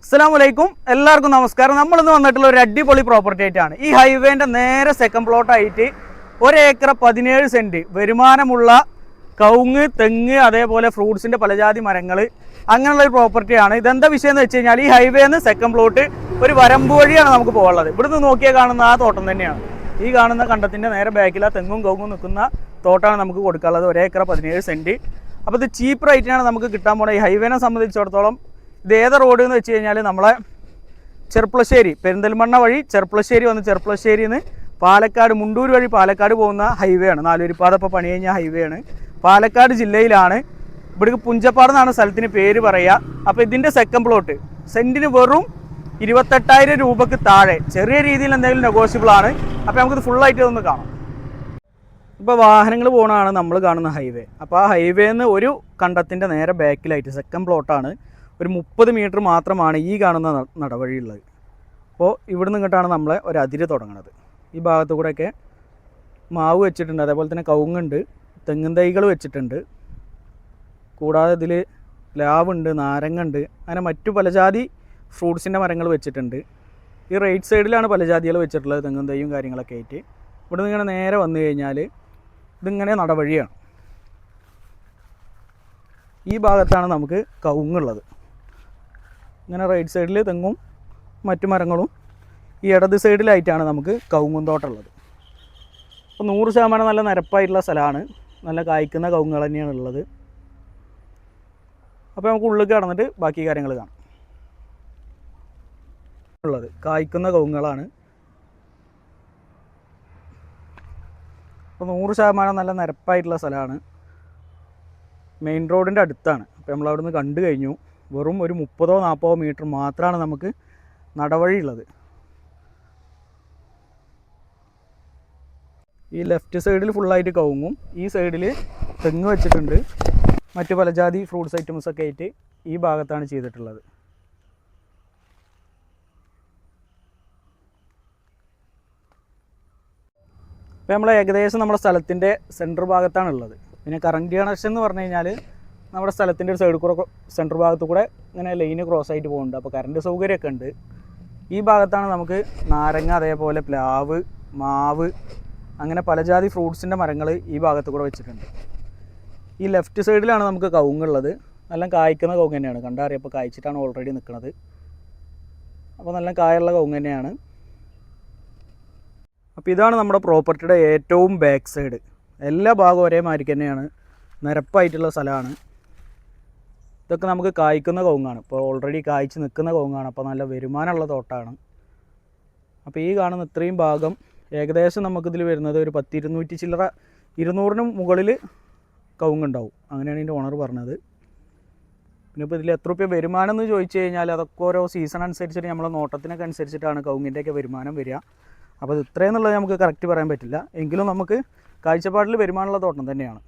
അസ്സലാമലൈക്കും എല്ലാവർക്കും നമസ്കാരം. നമ്മളിന്ന് വന്നിട്ടുള്ള ഒരു അടിപൊളി പ്രോപ്പർട്ടി ആയിട്ടാണ്. ഈ ഹൈവേൻ്റെ നേരെ സെക്കൻഡ് പ്ലോട്ടായിട്ട് 1 ഏക്കർ 17 സെൻറ്റ് വരുമാനമുള്ള കവുങ്ങ്, തെങ്ങ്, അതേപോലെ ഫ്രൂട്ട്സിൻ്റെ പലജാതി മരങ്ങൾ അങ്ങനെയുള്ള ഒരു പ്രോപ്പർട്ടിയാണ്. ഇതെന്താ വിഷയം എന്ന് വെച്ച് കഴിഞ്ഞാൽ ഈ ഹൈവേന്ന് സെക്കൻഡ് പ്ലോട്ട് ഒരു വരമ്പ് വഴിയാണ് നമുക്ക് പോകാനുള്ളത്. ഇവിടുന്ന് നോക്കിയാൽ കാണുന്ന ആ തോട്ടം തന്നെയാണ്. ഈ കാണുന്ന കണ്ടത്തിൻ്റെ നേരെ ബാക്കിൽ ആ തെങ്ങും കവുങ്ങും നിൽക്കുന്ന തോട്ടമാണ് നമുക്ക് കൊടുക്കാനുള്ളത്. 1 ഏക്കർ 17 സെൻറ്റ്. അപ്പോൾ ഇത് ചീപ്പ് റേറ്റിനാണ് നമുക്ക് കിട്ടാൻ പോകുന്നത്. ഈ ഹൈവേനെ സംബന്ധിച്ചിടത്തോളം ഇത് ഏത് റോഡ് എന്ന് വെച്ച് കഴിഞ്ഞാൽ നമ്മളെ ചെർപ്പളശ്ശേരി, പെരിന്തൽമണ്ണ വഴി ചെർപ്പളശ്ശേരി വന്ന് ചെർപ്പളശ്ശേരിയിൽ നിന്ന് പാലക്കാട്, മുണ്ടൂർ വഴി പാലക്കാട് പോകുന്ന ഹൈവേ ആണ്. 4 വരിപ്പാത ഇപ്പോൾ പണി കഴിഞ്ഞ ഹൈവേ ആണ്. പാലക്കാട് ജില്ലയിലാണ്. ഇവിടേക്ക് പുഞ്ചപ്പാട് എന്നാണ് സ്ഥലത്തിന് പേര് പറയുക. അപ്പോൾ ഇതിൻ്റെ സെക്കൻഡ് പ്ലോട്ട് സെൻറ്റിന് വെറും 28,000 രൂപക്ക് താഴെ, ചെറിയ രീതിയിൽ എന്തെങ്കിലും നെഗോഷ്യബിൾ ആണ്. അപ്പോൾ നമുക്കിത് ഫുള്ളായിട്ട് ഒന്ന് കാണാം. ഇപ്പോൾ വാഹനങ്ങൾ പോകുന്നതാണ് നമ്മൾ കാണുന്ന ഹൈവേ. അപ്പോൾ ആ ഹൈവേന്ന് ഒരു കണ്ടത്തിൻ്റെ നേരെ ബാക്കിലായിട്ട് സെക്കൻഡ് പ്ലോട്ടാണ്. ഒരു 30 മീറ്റർ മാത്രമാണ് ഈ കാണുന്ന നടവഴിയുള്ളത്. അപ്പോൾ ഇവിടുന്ന് ഇങ്ങോട്ടാണ് നമ്മളെ ഒരു അതിര് തുടങ്ങുന്നത്. ഈ ഭാഗത്തു കൂടെയൊക്കെ മാവ് വെച്ചിട്ടുണ്ട്, അതേപോലെ തന്നെ കവുങ്ങുണ്ട്, തെങ്ങിൻ തൈകൾ വെച്ചിട്ടുണ്ട്. കൂടാതെ ഇതിൽ പ്ലാവുണ്ട്, നാരങ്ങുണ്ട്, അങ്ങനെ മറ്റു പലജാതി ഫ്രൂട്ട്സിൻ്റെ മരങ്ങൾ വെച്ചിട്ടുണ്ട്. ഈ റൈറ്റ് സൈഡിലാണ് പലജാതികൾ വെച്ചിട്ടുള്ളത്, തെങ്ങിൻ തൈയും കാര്യങ്ങളൊക്കെ ആയിട്ട്. ഇവിടുന്ന് ഇങ്ങനെ നേരെ വന്നു കഴിഞ്ഞാൽ ഇതിങ്ങനെ നടവഴിയാണ്. ഈ ഭാഗത്താണ് നമുക്ക് കവുങ്ങുള്ളത്. ഇങ്ങനെ റൈറ്റ് സൈഡിൽ തെങ്ങും മറ്റു മരങ്ങളും, ഈ ഇടത് സൈഡിലായിട്ടാണ് നമുക്ക് കവുങ്ങും തോട്ടമുള്ളത്. അപ്പോൾ 100% നല്ല നിരപ്പായിട്ടുള്ള സ്ഥലമാണ്. നല്ല കായ്ക്കുന്ന കവുങ്ങുകൾ തന്നെയാണ് ഉള്ളത്. അപ്പോൾ നമുക്ക് ഉള്ളിൽ കടന്നിട്ട് ബാക്കി കാര്യങ്ങൾ കാണാം. ഉള്ളത് കായ്ക്കുന്ന കവുങ്ങുകളാണ്. അപ്പോൾ 100% നല്ല നിരപ്പായിട്ടുള്ള സ്ഥലമാണ്. മെയിൻ റോഡിൻ്റെ അടുത്താണ്. അപ്പോൾ നമ്മളവിടെ നിന്ന് കണ്ടു കഴിഞ്ഞു. വെറും ഒരു 30-40 മീറ്റർ മാത്രമാണ് നമുക്ക് നടവഴിയുള്ളത്. ഈ ലെഫ്റ്റ് സൈഡിൽ ഫുള്ളായിട്ട് കവുങ്ങും, ഈ സൈഡിൽ തെങ്ങ് വെച്ചിട്ടുണ്ട്. മറ്റു പലജാതി ഫ്രൂട്ട്സ് ഐറ്റംസൊക്കെ ആയിട്ട് ഈ ഭാഗത്താണ് ചെയ്തിട്ടുള്ളത്. അപ്പോൾ നമ്മൾ ഏകദേശം നമ്മുടെ സ്ഥലത്തിൻ്റെ സെൻറ്റർ ഭാഗത്താണ് ഉള്ളത്. പിന്നെ കറണ്ട് കണക്ഷൻ എന്ന് പറഞ്ഞു കഴിഞ്ഞാൽ നമ്മുടെ സ്ഥലത്തിൻ്റെ ഒരു സൈഡ് കൂടെ സെൻറ്റർ ഭാഗത്തു കൂടെ ഇങ്ങനെ ലൈന് ക്രോസ് ആയിട്ട് പോകുന്നുണ്ട്. അപ്പോൾ കറണ്ട് സൗകര്യമൊക്കെ ഉണ്ട്. ഈ ഭാഗത്താണ് നമുക്ക് നാരങ്ങ, അതേപോലെ പ്ലാവ്, മാവ്, അങ്ങനെ പലജാതി ഫ്രൂട്ട്സിൻ്റെ മരങ്ങൾ ഈ ഭാഗത്തു കൂടെ വെച്ചിട്ടുണ്ട്. ഈ ലെഫ്റ്റ് സൈഡിലാണ് നമുക്ക് കവുങ്ങുള്ളത്. നല്ല കായ്ക്കുന്ന കവുങ്ങ് തന്നെയാണ്. കണ്ടറിയാം, ഇപ്പോൾ കായ്ച്ചിട്ടാണ് ഓൾറെഡി നിൽക്കുന്നത്. അപ്പോൾ നല്ല കായുള്ള കവുങ്ങ് തന്നെയാണ്. അപ്പോൾ ഇതാണ് നമ്മുടെ പ്രോപ്പർട്ടിയുടെ ഏറ്റവും ബാക്ക് സൈഡ്. എല്ലാ ഭാഗവും ഒരേ മാതിരി തന്നെയാണ്, നിരപ്പായിട്ടുള്ള സ്ഥലമാണ്. ഇതൊക്കെ നമുക്ക് കായ്ക്കുന്ന കവുങ്ങാണ്. ഇപ്പോൾ ഓൾറെഡി കായ്ച്ച് നിൽക്കുന്ന കവുങ്ങാണ്. അപ്പോൾ നല്ല വരുമാനമുള്ള തോട്ടമാണ്. അപ്പോൾ ഈ കാണുന്ന ഇത്രയും ഭാഗം ഏകദേശം നമുക്കിതിൽ വരുന്നത് ഒരു 10-200 ചില്ലറ, 200-ന് മുകളിൽ കവുങ്ങുണ്ടാവും. അങ്ങനെയാണ് ഇതിൻ്റെ ഓണർ പറഞ്ഞത്. പിന്നെ ഇപ്പോൾ ഇതിൽ എത്ര രൂപ വരുമാനം എന്ന് ചോദിച്ചു കഴിഞ്ഞാൽ അതൊക്കെ ഓരോ സീസൺ അനുസരിച്ചിട്ട് നമ്മളെ നോട്ടത്തിനൊക്കെ അനുസരിച്ചിട്ടാണ് കവുങ്ങിൻ്റെയൊക്കെ വരുമാനം വരിക. അപ്പോൾ ഇത് ഇത്രയെന്നുള്ളത് നമുക്ക് കറക്റ്റ് പറയാൻ പറ്റില്ല. എങ്കിലും നമുക്ക് കാഴ്ചപ്പാടിൽ വരുമാനമുള്ള തോട്ടം തന്നെയാണ്.